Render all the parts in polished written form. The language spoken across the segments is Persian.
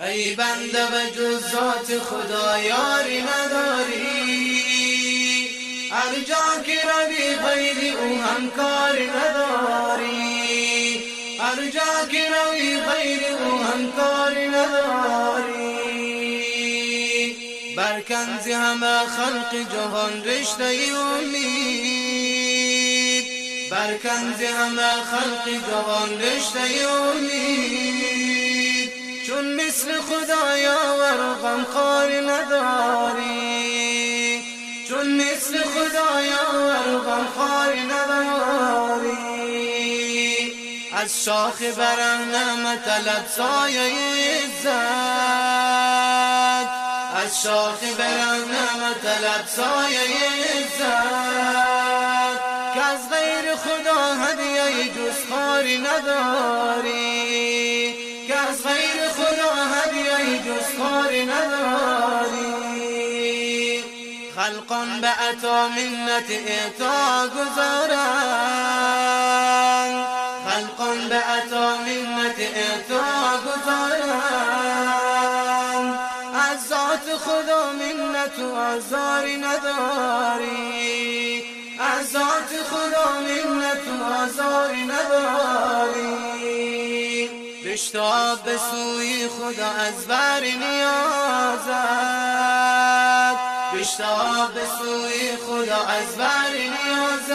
ای بنده و جز ذات خدا یاری نداری، هر جا که روی غیر او همکاری نداری، هر جا که روی غیر او همکاری نداری. برکن ز همه خلق جهان رشته امید، برکن ز همه خلق جهان رشته امید. چون مثل خدایا و غمخواری نداری، چون مثل خدایا و غمخواری نداری. از شاخ برهنه مطلب سایه عزت، از شاخ برهنه مطلب سایه عزت. که از غیر خدا هدیه جز خاری نداری، که از غیر خدا هدیه جز خاری نداری. خلقان به عطا منت اعطا گذارند، خلقان به عطا منت اعطا گذارند. از ذات خدا منت و آزاری نداری، از ذات خدا منت و آزاری نداری. بشتاب به سوی خدا از بر نیازت، بشتاب به سوی خدا از بر نیازت.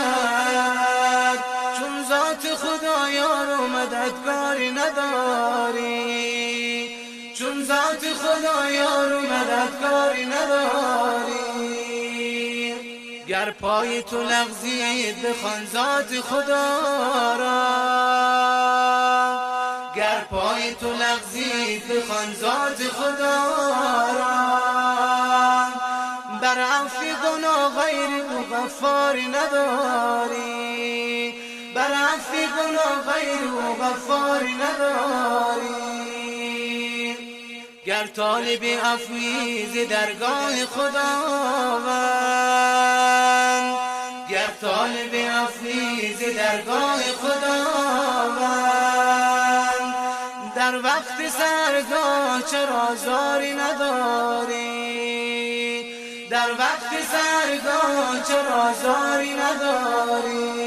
چون ذات خدا یار و مددگاری نداری، چون ذات خدا یار و مددگاری نداری. گر پای تو لغزید بخوان ذات خدا را، گر پای تو لغزید بخوان ذات خدا را. بر عفو گناه غیر او غفاری نداری، بر عفو گناه غیر او غفاری نداری. گر طالب عفوی ز درگاه خداوند، گر طالب عفوی ز درگاه خداوند. در وقت سرگاه چرا زاری نداری، در وقت سرگاه چرا زاری نداری.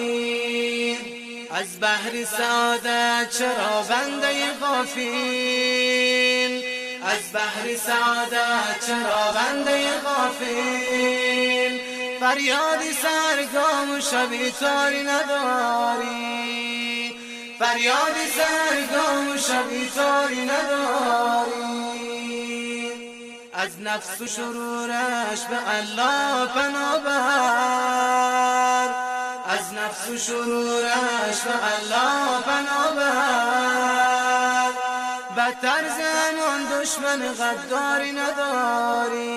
از بحر سعادت چرا بنده غافل، از بحر سعادت چرا بنده غافل. فریاد سرگاه و شب تاری نداری، فریاد سرگاه و شب تاری نداری. از نفس و شرورش به الله پناه بر، از نفس و شرورش به الله پناه بر. بدتر ز همان دشمن غداری نداری،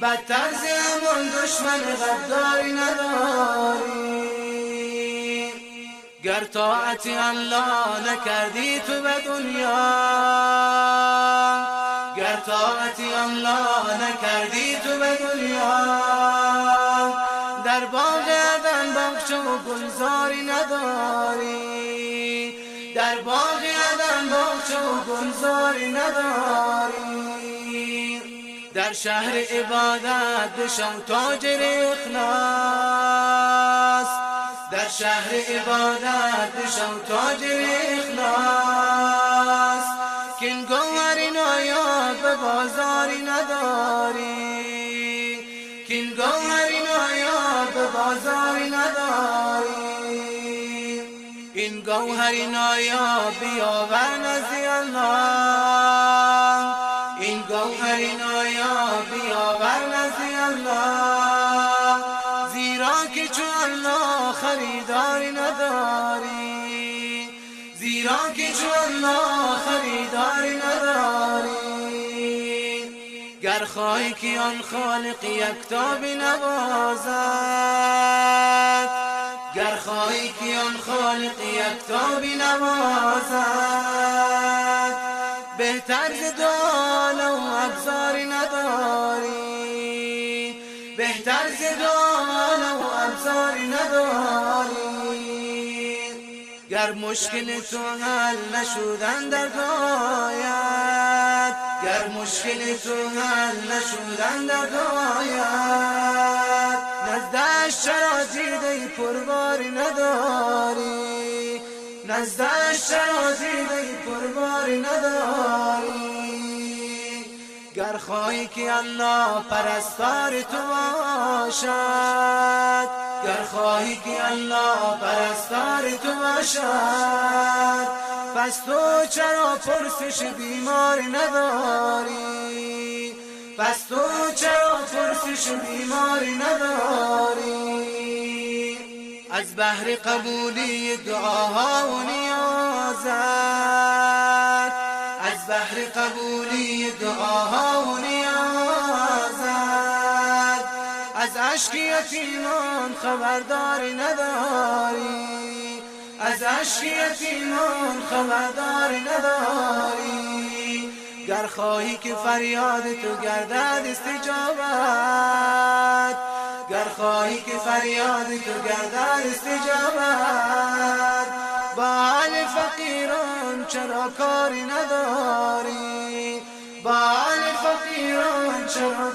بدتر ز همان دشمن غداری نداری. گر طاعت الله نکردی تو به دنیا، گر طاعت الله نکردی تو به دنیا. در باغ عدن باغچه و گلزاری نداری، در باغ عدن باغچه و گلزاری نداری. در شهر عبادت بشو تاجر اخلاص، در شهر عبادت بشو تاجر اخلاص. که این گوهر نایاب به بازاری نداری، که این گوهر نایاب به بازاری نداری. این گوهر نایاب بیاور نزد الله، این گوهر نایاب بیاور نزد الله. زیرا که چون الله خریداری نداری، زیرا که چون الله خریداری نداری. گر خواهی که آن خالق یکتا بنوازد، گر خواهی که آن خالق یکتا بنوازد. بهتر ز دانه و ابزاری نداری، بهتر ز دانه و ابزاری نداری. گر مشکل تو حل نشدن در گایت، گر مشکل تو حل نشدن در دعایت، نزدش چرا دیده پرباری نداری، نزدش چرا دیده پرباری نداری. گر خواهی که الله پرستار تو باشد، گر خواهی که الله پرستار تو باشد، پس تو چرا پرسش بیمار نداری، پس تو چرا پرسش بیمار نداری. از بحر قبولی دعاها و نیازت، از بحر قبولی دعاها و نیازت، از اشک یتیمان خبرداری نداری، از اشک یتیمان خبرداری نداری. گر خواهی که فریاد تو گردد استجابت، گر خواهی که فریاد تو گردد استجابت، با حال فقیران چرا کاری نداری، با حال فقیران چرا